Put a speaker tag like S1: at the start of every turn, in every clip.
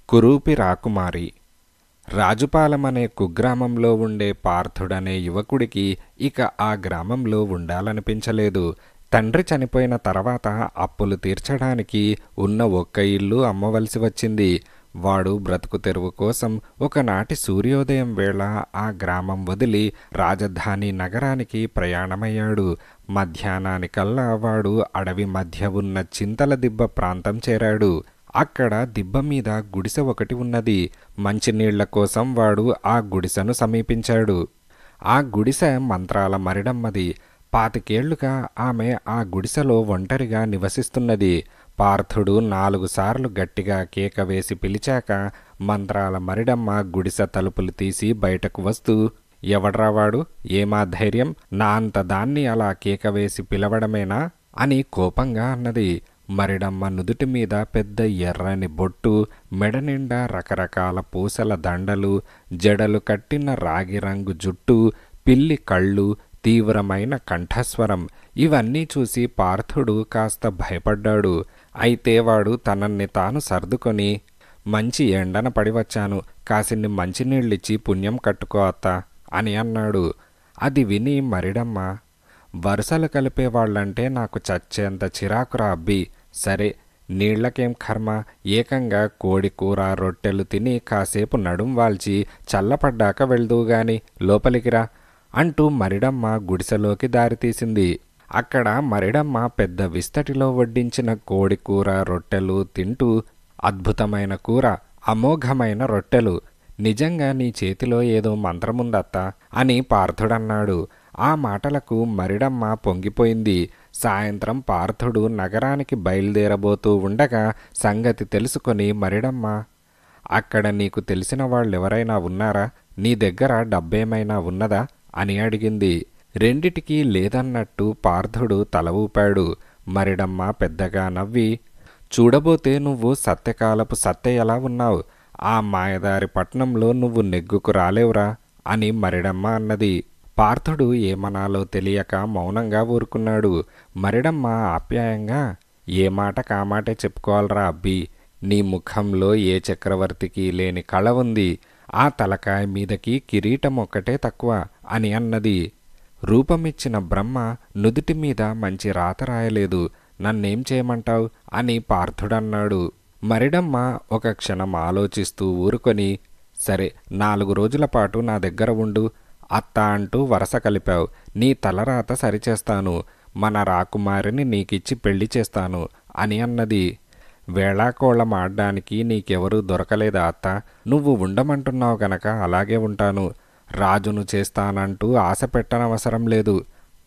S1: కురూపి రాకుమారి. రాజుపాలెమనే కుగ్రామంలో ఉండే పార్థుడనే యువకుడికి ఇక ఆ గ్రామంలో ఉండాలనిపించలేదు. తండ్రి చనిపోయిన తర్వాత అప్పులు తీర్చడానికి ఉన్న ఒక్క ఇల్లు అమ్మవలసి వచ్చింది. వాడు బ్రతుకు తెరువు కోసం ఒకనాటి సూర్యోదయం వేళ ఆ గ్రామం వదిలి రాజధాని నగరానికి ప్రయాణమయ్యాడు. మధ్యాహ్నానికల్లా వాడు అడవి మధ్య ఉన్న చింతల దిబ్బ ప్రాంతం చేరాడు. అక్కడ దిబ్బ మీద గుడిసె ఒకటి ఉన్నది. మంచినీళ్ల కోసం వాడు ఆ గుడిసెను సమీపించాడు. ఆ గుడిసె మంత్రాల మరిడమ్మది. 25 ఏళ్లుగా ఆమె ఆ గుడిసెలో ఒంటరిగా నివసిస్తున్నది. పార్థుడు 4 సార్లు గట్టిగా కేక వేసి పిలిచాక మంత్రాల మరిడమ్మ గుడిసె తలుపులు తీసి బయటకు వస్తూ, ఎవడ్రావాడు, ఏమా ధైర్యం, నా అంత దాన్ని అలా కేక వేసి పిలవడమేనా అని కోపంగా అన్నది. మరిడమ్మ నుదుటి మీద పెద్ద ఎర్రని బొట్టు, మెడ నిండా రకరకాల పూసల దండలు, జడలు కట్టిన రాగి రంగు జుట్టు, పిల్లి కళ్ళు, తీవ్రమైన కంఠస్వరం. ఇవన్నీ చూసి పార్థుడు కాస్త భయపడ్డాడు. అయితే వాడు తనని తాను సర్దుకొని, మంచి ఎండన పడి వచ్చాను, కాసిన్ని మంచినీళ్ళిచ్చి పుణ్యం కట్టుకో అత్తా అని అన్నాడు. అది విని మరిడమ్మ, వరుసలు కలిపేవాళ్లంటే నాకు చచ్చేంత చిరాకురా అబ్బి, సరే నీళ్లకేం కర్మ, ఏకంగా కోడి కూర రొట్టెలు తిని కాసేపు నడుం వాల్చి చల్లపడ్డాక వెళ్దువుగాని లోపలికిరా అంటూ మరిడమ్మ గుడిసెలోకి దారితీసింది. అక్కడ మరిడమ్మ పెద్ద విస్తటిలో వడ్డించిన కోడి కూర రొట్టెలు తింటూ, అద్భుతమైన కూర, అమోఘమైన రొట్టెలు, నిజంగా నీ చేతిలో ఏదో మంత్రముందత్తా అని పార్థుడన్నాడు. ఆ మాటలకు మరిడమ్మ పొంగిపోయింది. సాయంత్రం పార్థుడు నగరానికి బయలుదేరబోతూ ఉండగా సంగతి తెలుసుకొని మరిడమ్మ, అక్కడ నీకు తెలిసిన వాళ్ళెవరైనా ఉన్నారా, నీ దగ్గర డబ్బేమైనా ఉన్నదా అని అడిగింది. రెండిటికీ లేదన్నట్టు పార్థుడు తల ఊపాడు. మరిడమ్మ పెద్దగా నవ్వి, చూడబోతే నువ్వు సత్యకాలపు సత్తెయలా ఉన్నావు, ఆ మాయదారి పట్నంలో నువ్వు నెగ్గుకు రాలేవురా అని మరిడమ్మ అన్నది. పార్థుడు ఏమనాలో తెలియక మౌనంగా ఊరుకున్నాడు. మరిడమ్మ ఆప్యాయంగా, ఏ మాట కామాటే చెప్పుకోవాలరా అబ్బి, నీ ముఖంలో ఏ చక్రవర్తికి లేని కళ ఉంది, ఆ తలకాయ మీదకి కిరీటం ఒక్కటే తక్కువ అని అన్నది. రూపమిచ్చిన బ్రహ్మ నుదుటి మీద మంచి రాత రాయలేదు, నన్నేం చేయమంటావు అని పార్థుడన్నాడు. మరిడమ్మ ఒక క్షణం ఆలోచిస్తూ ఊరుకొని, సరే 4 రోజుల పాటు నా దగ్గర ఉండు, అత్త అంటూ వరస కలిపావు, నీ తలరాత సరిచేస్తాను, మన రాకుమారిని నీకిచ్చి పెళ్లి చేస్తాను అని అన్నది. వేళాకోళం ఆడ్డానికి నీకెవరూ దొరకలేదా అత్త, నువ్వు ఉండమంటున్నావు గనక అలాగే ఉంటాను, రాజును చేస్తానంటూ ఆశ పెట్టనవసరం లేదు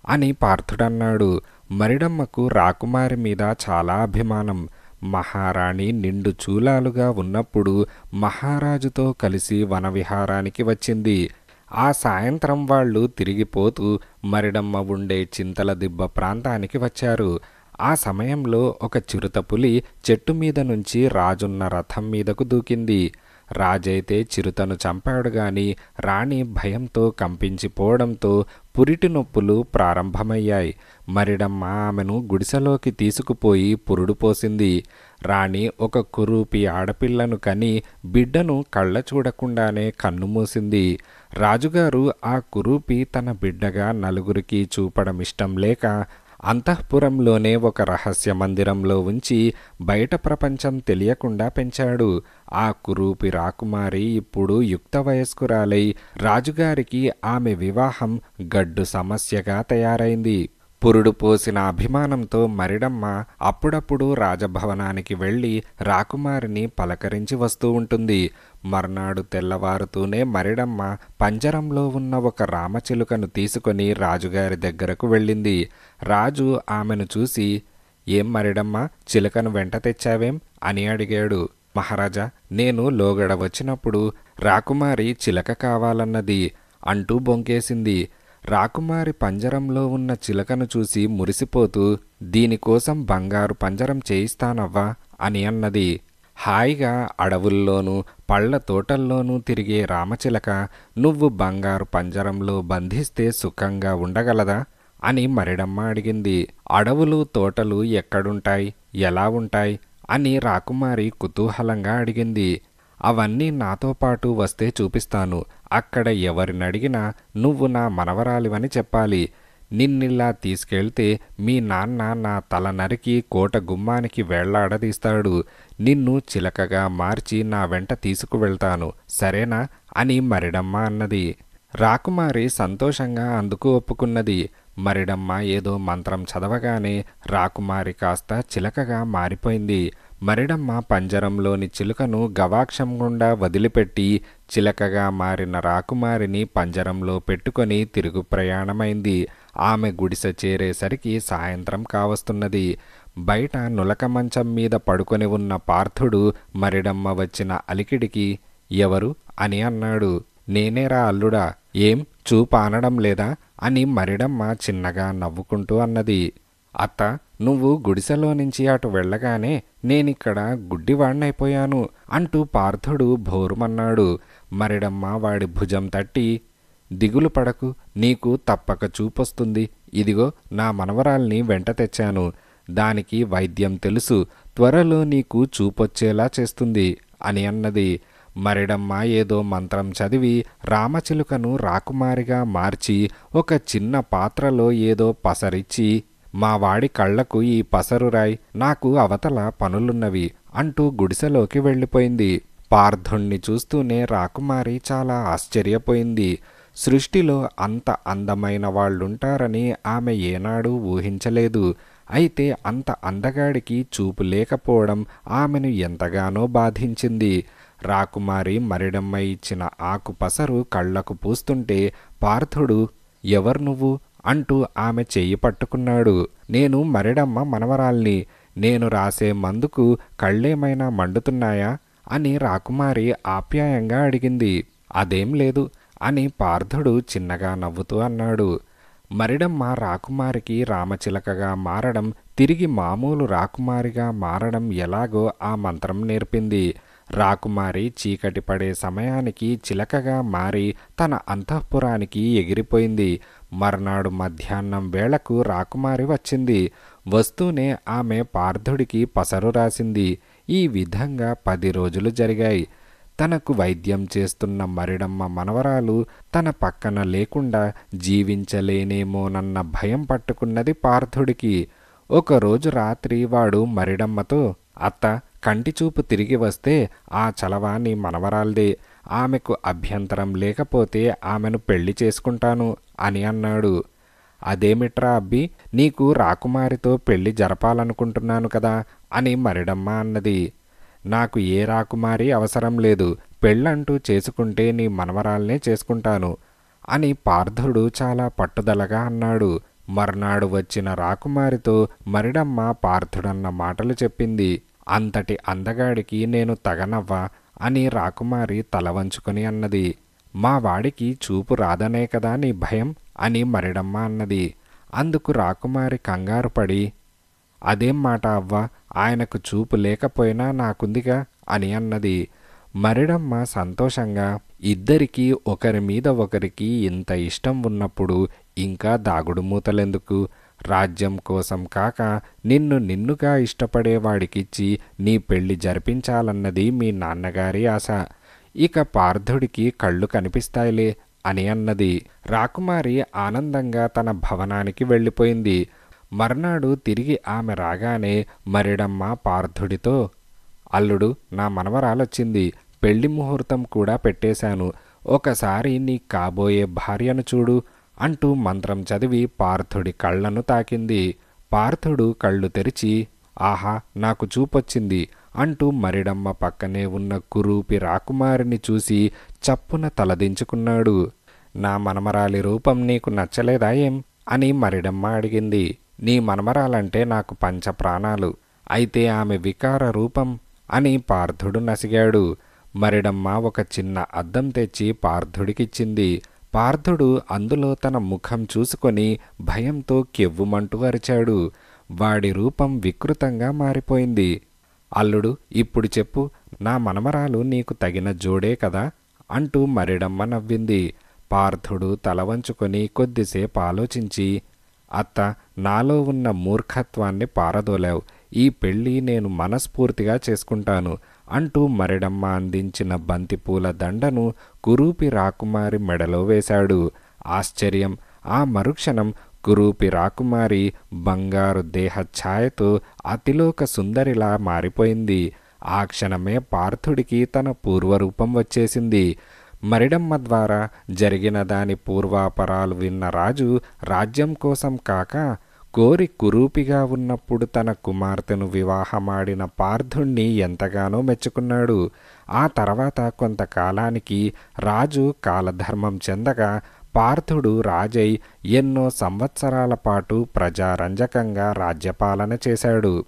S1: అని పార్థుడన్నాడు. మరిడమ్మకు రాకుమారి మీద చాలా అభిమానం. మహారాణి నిండు చూలాలుగా ఉన్నప్పుడు మహారాజుతో కలిసి వనవిహారానికి వచ్చింది. ఆ సాయంత్రం వాళ్ళు తిరిగిపోతూ మరిడమ్మ ఉండే చింతల దిబ్బ ప్రాంతానికి వచ్చారు. ఆ సమయంలో ఒక చిరుతపులి చెట్టు మీద నుంచి రాజున్న రథం మీదకు దూకింది. రాజైతే చిరుతను చంపాడు గాని రాణి భయంతో కంపించిపోవడంతో పురిటి నొప్పులు ప్రారంభమయ్యాయి. మరిడమ్మ ఆమెను గుడిసెలోకి తీసుకుపోయి పురుడు పోసింది. రాణి ఒక కురూపి ఆడపిల్లను కని బిడ్డను కళ్ళ చూడకుండానే కన్నుమూసింది. రాజుగారు ఆ కురూపి తన బిడ్డగా నలుగురికి చూపడం ఇష్టం లేక అంతఃపురంలోనే ఒక రహస్య మందిరంలో ఉంచి బయట ప్రపంచం తెలియకుండా పెంచాడు. ఆ కురూపి రాకుమారి ఇప్పుడు యుక్త వయస్కురాలై రాజుగారికి ఆమె వివాహం గడ్డు సమస్యగా తయారైంది. పురుడు పోసిన అభిమానంతో మరిడమ్మ అప్పుడప్పుడు రాజభవనానికి వెళ్ళి రాకుమారిని పలకరించి వస్తూ ఉంటుంది. మర్నాడు తెల్లవారుతూనే మరిడమ్మ పంజరంలో ఉన్న ఒక రామచిలుకను తీసుకొని రాజుగారి దగ్గరకు వెళ్ళింది. రాజు ఆమెను చూసి, ఏం మరిడమ్మ, చిలుకను వెంట తెచ్చావేం అని అడిగాడు. మహారాజా, నేను లోగడ వచ్చినప్పుడు రాకుమారి చిలక కావాలన్నది అంటూ బొంకేసింది. రాకుమారి పంజరంలో ఉన్న చిలకను చూసి మురిసిపోతూ, దీనికోసం బంగారు పంజరం చేయిస్తానవ్వా అని అన్నది. హాయిగా అడవుల్లోనూ పళ్ళ తోటల్లోనూ తిరిగే రామచిలక నువ్వు బంగారు పంజరంలో బంధిస్తే సుఖంగా ఉండగలదా అని మరిడమ్మ అడిగింది. అడవులు తోటలు ఎక్కడుంటాయి, ఎలా ఉంటాయి అని రాకుమారి కుతూహలంగా అడిగింది. అవన్నీ నాతో పాటు వస్తే చూపిస్తాను. అక్కడ ఎవరినడిగినా నువ్వు నా మనవరాలివని చెప్పాలి. నిన్నిలా తీసుకెళ్తే మీ నాన్న నా తల నరికి కోట గుమ్మానికి వేళ్లాడదీస్తాడు. నిన్ను చిలకగా మార్చి నా వెంట తీసుకువెళ్తాను, సరేనా అని మరిడమ్మ అన్నది. రాకుమారి సంతోషంగా అందుకు ఒప్పుకున్నది. మరిడమ్మ ఏదో మంత్రం చదవగానే రాకుమారి కాస్త చిలకగా మారిపోయింది. మరిడమ్మ పంజరంలోని చిలుకను గవాక్షం గుండా వదిలిపెట్టి చిలకగా మారిన రాకుమారిని పంజరంలో పెట్టుకొని తిరుగు ప్రయాణమైంది. ఆమె గుడిసె చేరేసరికి సాయంత్రం కావస్తున్నది. బయట నులక మంచం మీద పడుకొని ఉన్న పార్థుడు మరిడమ్మ వచ్చిన అలికిడికి ఎవరు అని అన్నాడు. నేనేరా అల్లుడా, ఏం చూపానడం లేదా అని మరిడమ్మ చిన్నగా నవ్వుకుంటూ అన్నది. అత్త, నువ్వు గుడిసెలో నుంచి అటు వెళ్ళగానే నేనిక్కడ గుడ్డివాణ్ణైపోయాను అంటూ పార్థుడు భోరుమన్నాడు. మరిడమ్మ వాడి భుజం తట్టి, దిగులు పడకు, నీకు తప్పక చూపొస్తుంది. ఇదిగో నా మనవరాల్ని వెంట తెచ్చాను. దానికి వైద్యం తెలుసు, త్వరలో నీకు చూపొచ్చేలా చేస్తుంది అని అన్నది. మరిడమ్మ ఏదో మంత్రం చదివి రామచిలుకను రాకుమారిగా మార్చి ఒక చిన్న పాత్రలో ఏదో పసరిచ్చి, మా వాడి కళ్లకు ఈ పసరురాయ్, నాకు అవతల పనులున్నవి అంటూ గుడిసెలోకి వెళ్ళిపోయింది. పార్థుణ్ణి చూస్తూనే రాకుమారి చాలా ఆశ్చర్యపోయింది. సృష్టిలో అంత అందమైన వాళ్ళుంటారని ఆమె ఏనాడూ ఊహించలేదు. అయితే అంత అందగాడికి చూపు లేకపోవడం ఆమెను ఎంతగానో బాధించింది. రాకుమారి మరిడమ్మ ఇచ్చిన ఆకు పసరు కళ్లకు పూస్తుంటే పార్థుడు, ఎవరు నువ్వు అంటూ ఆమె చెయ్యి పట్టుకున్నాడు. నేను మరిడమ్మ మనవరాల్ని. నేను రాసే మందుకు కళ్ళేమైనా మండుతున్నాయా అని రాకుమారి ఆప్యాయంగా అడిగింది. అదేం లేదు అని పార్థుడు చిన్నగా నవ్వుతూ అన్నాడు. మరిడమ్మ రాకుమారికి రామచిలకగా మారడం, తిరిగి మామూలు రాకుమారిగా మారడం ఎలాగో ఆ మంత్రం నేర్పింది. రాకుమారి చీకటి పడే సమయానికి చిలకగా మారి తన అంతఃపురానికి ఎగిరిపోయింది. మర్నాడు మధ్యాహ్నం వేళకు రాకుమారి వచ్చింది. వస్తూనే ఆమె పార్థుడికి పసరు రాసింది. ఈ విధంగా 10 రోజులు జరిగాయి. తనకు వైద్యం చేస్తున్న మరిడమ్మ మనవరాలు తన పక్కన లేకుండా జీవించలేనేమోనన్న భయం పట్టుకున్నది పార్థుడికి. ఒకరోజు రాత్రి వాడు మరిడమ్మతో, అత్త, కంటిచూపు తిరిగి వస్తే ఆ చలవ నీ మనవరాల్దే. ఆమెకు అభ్యంతరం లేకపోతే ఆమెను పెళ్లి చేసుకుంటాను అని అన్నాడు. అదేమిట్రా అబ్బి, నీకు రాకుమారితో పెళ్లి జరపాలనుకుంటున్నాను కదా అని మరిడమ్మ అన్నది. నాకు ఏ రాకుమారి అవసరం లేదు. పెళ్ళంటూ చేసుకుంటే నీ మనవరాల్నే చేసుకుంటాను అని పార్థుడు చాలా పట్టుదలగా అన్నాడు. మర్నాడు వచ్చిన రాకుమారితో మరిడమ్మ పార్థుడన్న మాటలు చెప్పింది. అంతటి అందగాడికి నేను తగనవ్వా అని రాకుమారి తల వంచుకొని అన్నది. మా వాడికి చూపు రాదనే కదా నీ భయం అని మరిడమ్మ అన్నది. అందుకు రాకుమారి కంగారు పడి, అదేం మాట అవ్వా, ఆయనకు చూపు లేకపోయినా నాకుందిగా అని అన్నది. మరిడమ్మ సంతోషంగా, ఇద్దరికీ ఒకరి మీద ఒకరికి ఇంత ఇష్టం ఉన్నప్పుడు ఇంకా దాగుడు మూతలెందుకు? రాజ్యం కోసం కాక నిన్నుగా ఇష్టపడేవాడికిచ్చి నీ పెళ్లి జరిపించాలన్నది మీ నాన్నగారి ఆశ. ఇక పార్థుడికి కళ్ళు కనిపిస్తాయిలే అని అన్నది. రాకుమారి ఆనందంగా తన భవనానికి వెళ్ళిపోయింది. మర్నాడు తిరిగి ఆమె రాగానే మరిడమ్మ పార్థుడితో, అల్లుడు, నా మనవరాలొచ్చింది. పెళ్లి ముహూర్తం కూడా పెట్టేశాను. ఒకసారి నీ కాబోయే భార్యను చూడు అంటూ మంత్రం చదివి పార్థుడి కళ్ళను తాకింది. పార్థుడు కళ్ళు తెరిచి, ఆహా, నాకు చూపొచ్చింది అంటూ మరిడమ్మ పక్కనే ఉన్న కురూపి రాకుమారిని చూసి చప్పున తలదించుకున్నాడు. నా మనమరాలి రూపం నీకు నచ్చలేదా ఏం అని మరిడమ్మ అడిగింది. నీ మనమరాలంటే నాకు పంచప్రాణాలు, అయితే ఆమె వికార రూపం అని పార్థుడు నసిగాడు. మరిడమ్మ ఒక చిన్న అద్దం తెచ్చి పార్థుడికిచ్చింది. పార్థుడు అందులో తన ముఖం చూసుకొని భయంతో కెవ్వుమంటూ అరిచాడు. వాడి రూపం వికృతంగా మారిపోయింది. అల్లుడు, ఇప్పుడు చెప్పు, నా మనమరాలు నీకు తగిన జోడే కదా అంటూ మరిడమ్మ నవ్వింది. పార్థుడు తల వంచుకొని కొద్దిసేపు ఆలోచించి, అత్త, నాలో ఉన్న మూర్ఖత్వాన్ని పారదోలావు. ఈ పెళ్ళి నేను మనస్ఫూర్తిగా చేసుకుంటాను. అంటూ మరిడమ్మ అందించిన బంతిపూల దండను కురూపి రాకుమారి మెడలో వేశాడు. ఆశ్చర్యం! ఆ మరుక్షణం కురూపి రాకుమారి బంగారు దేహ ఛాయతో అతిలోక సుందరిలా మారిపోయింది. ఆ క్షణమే పార్థుడికి తన పూర్వరూపం వచ్చేసింది. మరిడమ్మ ద్వారా జరిగిన దాని పూర్వాపరాలు విన్న రాజు రాజ్యం కోసం కాక కోరి కురూపిగా ఉన్నప్పుడు తన కుమార్తెను వివాహమాడిన పార్థుణ్ణి ఎంతగానో మెచ్చుకున్నాడు. ఆ తర్వాత కొంతకాలానికి రాజు కాలధర్మం చెందగా పార్థుడు రాజై ఎన్నో సంవత్సరాల పాటు ప్రజారంజకంగా రాజ్యపాలన చేశాడు.